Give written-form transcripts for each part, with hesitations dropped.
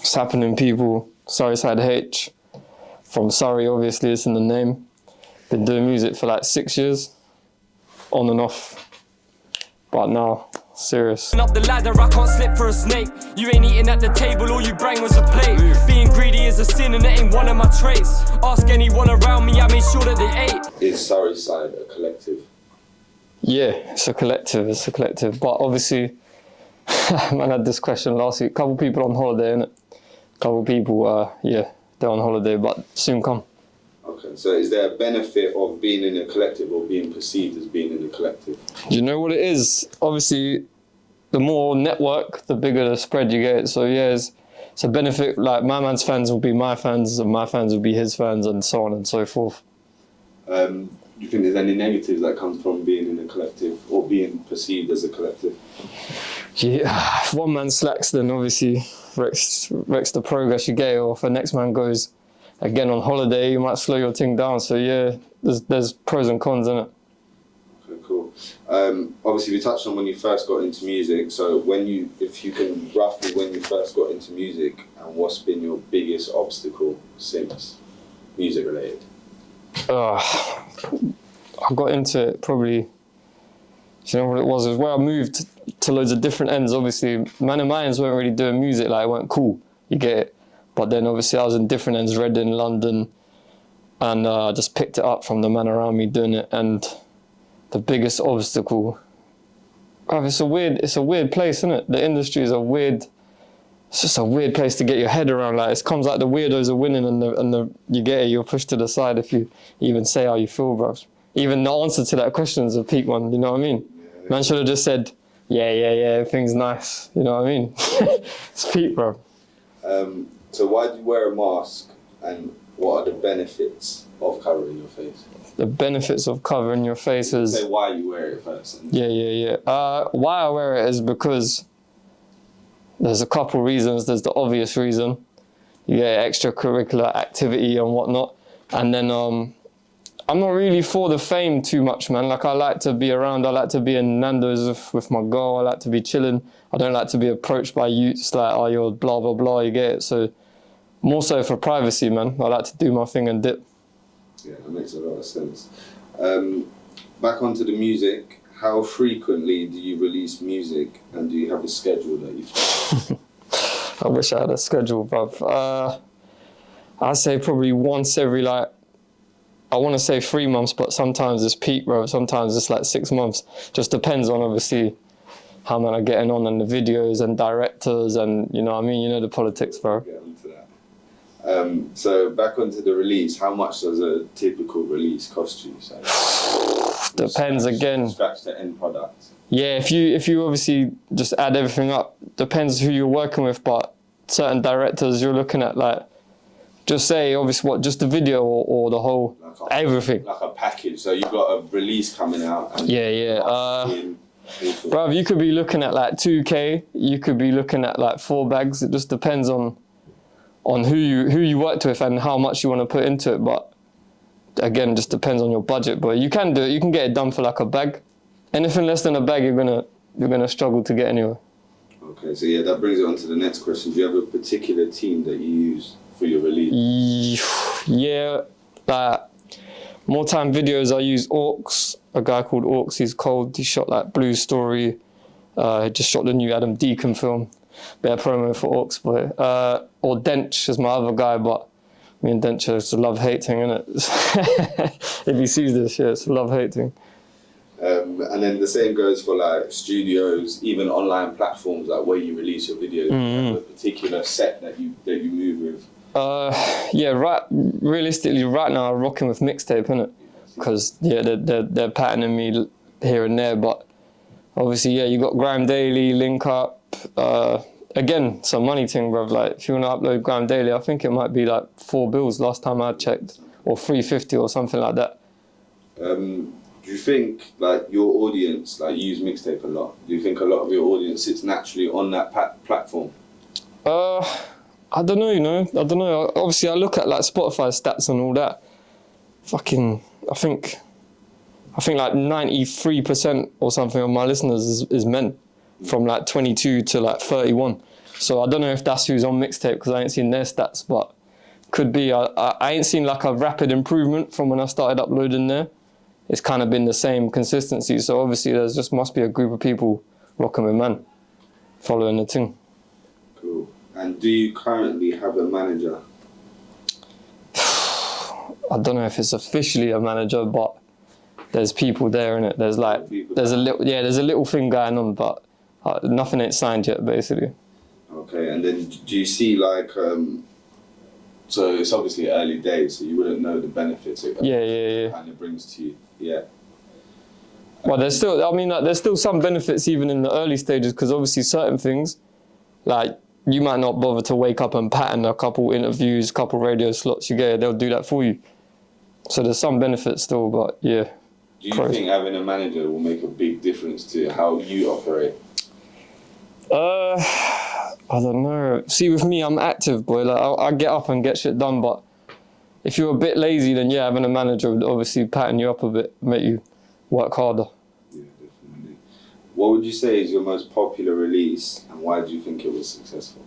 What's happening, people? Surreyside H. From Surrey, obviously, it's in the name. Been doing music for like 6 years, on and off. But now, serious. Up the ladder, I can't slip for a snake. You ain't eating at the table, all you bring was a plate. Being greedy is a sin and it ain't one of my traits. Ask anyone around me, I made sure that they ate. Is Surreyside a collective? Yeah, it's a collective. But obviously, man had this question last week. Couple people on holiday, innit? Couple people, yeah, they're on holiday, but soon come. Okay, so is there a benefit of being in a collective or being perceived as being in a collective? Do you know what it is? Obviously, the more network, the bigger the spread you get. So yeah, it's a benefit. Like my man's fans will be my fans, and my fans will be his fans, and so on and so forth. Do you think there's any negatives that come from being in a collective or being perceived as a collective? Yeah, if one man slacks, then obviously wrecks the progress you get. Or if the next man goes again on holiday, you might slow your thing down. So yeah, there's pros and cons in it. Okay, cool. Obviously, we touched on when you first got into music. So if you can roughly when you first got into music, and what's been your biggest obstacle since music related? I got into it probably. Do you know what it was? It was where I moved to loads of different ends. Obviously, man and mines weren't really doing music, like it weren't cool. You get it. But then obviously I was in different ends, Reading, London, and I just picked it up from the man around me doing it. And the biggest obstacle, it's a weird place, isn't it? The industry is it's just a weird place to get your head around. Like it comes like the weirdos are winning, and you get it, you're pushed to the side if you even say how you feel, bro. Even the answer to that question is a peak one, you know what I mean? Yeah. Man should have just said, yeah, everything's nice, you know what I mean? It's peak, bro. So why do you wear a mask, and what are the benefits of covering your face? The benefits of covering your face is... Say why you wear it first. Yeah. Why I wear it is because there's a couple reasons. There's the obvious reason. You get extracurricular activity and whatnot. And then I'm not really for the fame too much, man. Like I like to be around. I like to be in Nando's with my girl. I like to be chilling. I don't like to be approached by youths like, oh, you're blah, blah, blah, you get it. So more so for privacy, man. I like to do my thing and dip. Yeah, that makes a lot of sense. Back onto the music, how frequently do you release music, and do you have a schedule that you follow? I wish I had a schedule, bruv. I'd say probably once every, like, I want to say 3 months, but sometimes it's peak, bro. Sometimes it's like 6 months. Just depends on, obviously, how man are getting on and the videos and directors and, you know what I mean? You know the politics, bro. Get onto that. So back onto the release, how much does a typical release cost you? So, depends again. Scratch to end product. Yeah, if you obviously just add everything up, depends who you're working with, but certain directors you're looking at like, just say obviously just the video or the whole, like everything. Like a package, so you've got a release coming out. And yeah. Bruv, you could be looking at like 2K, you could be looking at like 4 bags. It just depends on who you worked with and how much you want to put into it. But again, just depends on your budget. But you can do it. You can get it done for like a bag. Anything less than a bag, you're gonna struggle to get anywhere. Okay, so yeah, that brings it on to the next question. Do you have a particular team that you use for your release? Yeah, like more time videos I use Orcs, a guy called Orcs. He's cold. He shot like Blue Story. He just shot the new Adam Deacon film. Better promo for Orcs, boy. Or Dench is my other guy, but me and Dench, it's a love-hate thing, isn't it? If he sees this, yeah, it's a love-hate thing. And then the same goes for like studios, even online platforms, like where you release your videos. You have a particular set that you move with. Yeah, realistically, right now I'm rocking with mixtape, innit? Because yeah, they're patterning me here and there, but obviously, yeah, you got Grime Daily, Link Up. Again, some money thing, bruv. Like if you want to upload Grime Daily, I think it might be like £4 last time I checked, or £3.50 or something like that. Do you think like your audience like use mixtape a lot? Do you think a lot of your audience sits naturally on that platform? I don't know, I don't know. Obviously, I look at like Spotify stats and all that. I think like 93% or something of my listeners is men, from like 22 to like 31. So I don't know if that's who's on mixtape because I ain't seen their stats, but could be. I ain't seen like a rapid improvement from when I started uploading there. It's kind of been the same consistency. So obviously there's just must be a group of people rocking with man, following the thing. Cool. And do you currently have a manager? I don't know if it's officially a manager, but there's people there in it. There's like there's a little thing going on, but nothing ain't signed yet, basically. Okay, and then do you see like so it's obviously early days, so you wouldn't know the benefits it kind of brings to you. Yeah. Well, there's still, I mean, like, there's still some benefits even in the early stages because obviously certain things, like you might not bother to wake up and pattern a couple interviews, couple radio slots. You get it, they'll do that for you. So there's some benefits still, but yeah. Do you think having a manager will make a big difference to how you operate? I don't know. See, with me, I'm active, boy. Like I get up and get shit done, but if you're a bit lazy, then yeah, having a manager would obviously pattern you up a bit, make you work harder. Yeah, definitely. What would you say is your most popular release, and why do you think it was successful?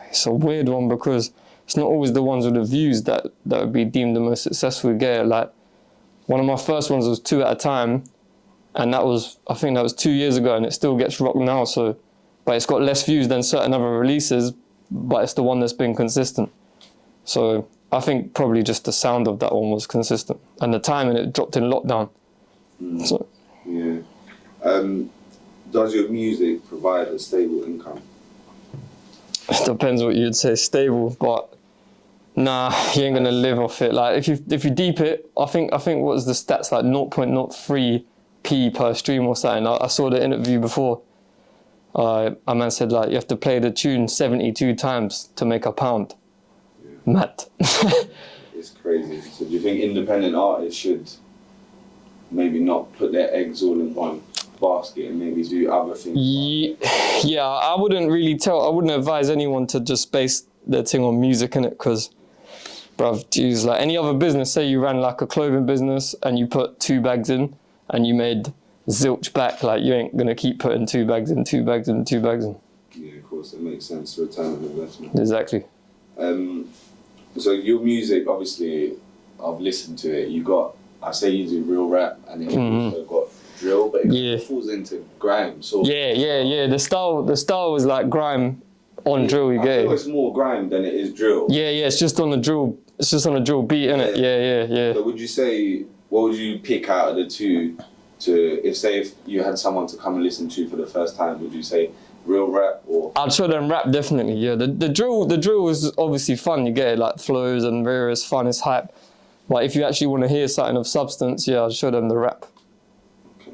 It's a weird one because it's not always the ones with the views that would be deemed the most successful. You get it? Like one of my first ones was 2 at a time, and I think that was 2 years ago, and it still gets rocked now. So, but it's got less views than certain other releases, but it's the one that's been consistent. So I think probably just the sound of that one was consistent, and the timing, it dropped in lockdown. So yeah. Does your music provide a stable income? it depends what you'd say stable, but nah, you ain't gonna live off it. Like if you deep it, I think what's the stats, like 0.03p per stream or something. I saw the interview before. A man said like you have to play the tune 72 times to make £1. Yeah. Mad. It's crazy. So do you think independent artists should maybe not put their eggs all in one basket and maybe do other things? Yeah, I wouldn't advise anyone to just base their thing on music, innit? Because, bruv, geez, like any other business, say you ran like a clothing business and you put 2 bags in and you made zilch back, like you ain't gonna keep putting 2 bags in, 2 bags in, 2 bags in. Yeah, of course, it makes sense. Return on investment. Exactly. So your music, obviously, I've listened to it. I say you do real rap, and then you've also got drill, but it falls into grime. So yeah. The style was like grime on drill. You get it? It's more grime than it is drill. Yeah. It's just on the drill. It's just on a drill beat, innit? Yeah. So would you say, what would you pick out of the two? If you had someone to come and listen to for the first time, would you say real rap or? I'd show them rap, definitely. Yeah, the drill is obviously fun. You get it, like flows and various fun. It's hype. But if you actually want to hear something of substance, yeah, I'd show them the rap. Okay.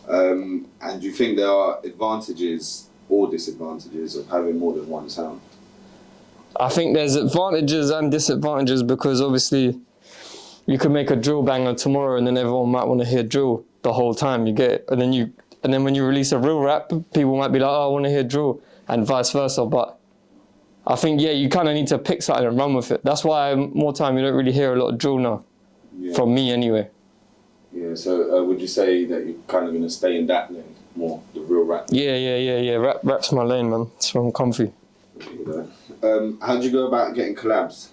And do you think there are advantages or disadvantages of having more than one sound? I think there's advantages and disadvantages because obviously you could make a drill banger tomorrow and then everyone might want to hear drill the whole time. You get it, and then when you release a real rap, people might be like, oh, I want to hear drill, and vice versa. But I think, yeah, you kind of need to pick something and run with it. That's why more time you don't really hear a lot of drill now, from me anyway. Yeah, so would you say that you're kind of going to stay in that lane more, the real rap? Yeah. Rap's my lane, man. It's where I'm comfy. How'd you go about getting collabs?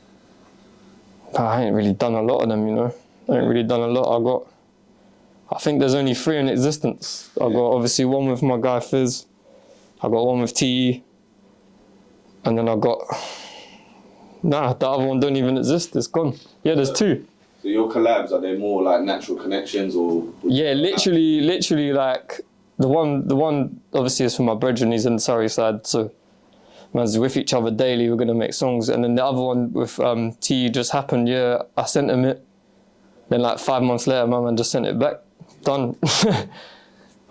I ain't really done a lot of them, you know. I ain't really done a lot. I think there's only 3 in existence. I got obviously one with my guy Fizz. I got one with TE. And then the other one don't even exist. It's gone. Yeah, there's 2. So your collabs, are they more like natural connections or? Yeah, literally like the one obviously is for my brethren. He's in Surreyside, so man's with each other daily. We're gonna make songs, and then the other one with TE just happened. Yeah, I sent him it. Then like 5 months later, my man just sent it back. Done.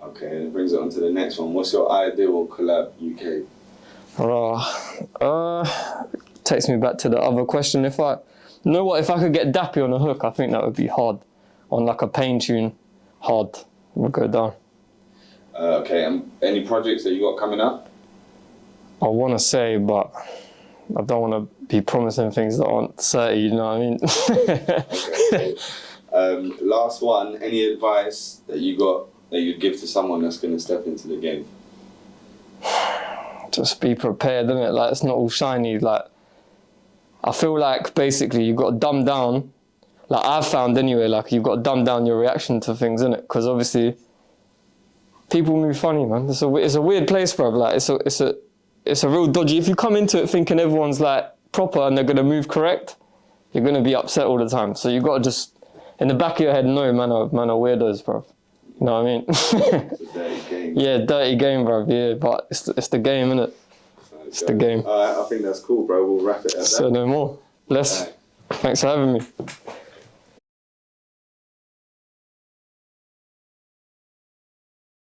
Okay, and it brings it on to the next one. What's your ideal collab UK? Takes me back to the other question. If I could get Dappy on a hook, I think that would be hard. On like a pain tune, hard would go down. Okay, and any projects that you got coming up? I want to say, but I don't want to be promising things that aren't certain, you know what I mean? Okay. Last one, any advice that you'd give to someone that's going to step into the game? just be prepared, innit? Like, it's not all shiny. Like, I feel like basically you've got to dumb down. Like, I've found anyway, like, you've got to dumb down your reaction to things, innit? Because obviously, people move funny, man. It's a weird place, bro. Like, it's a real dodgy. If you come into it thinking everyone's like proper and they're gonna move correct, you're gonna be upset all the time. So you gotta just, in the back of your head, no, man are weirdos, bro. You know what I mean? It's a dirty game. Yeah, dirty game, bro. Yeah, but it's the game, innit? It's the game. Alright, I think that's cool, bro. We'll wrap it at that. So no more. Thanks for having me.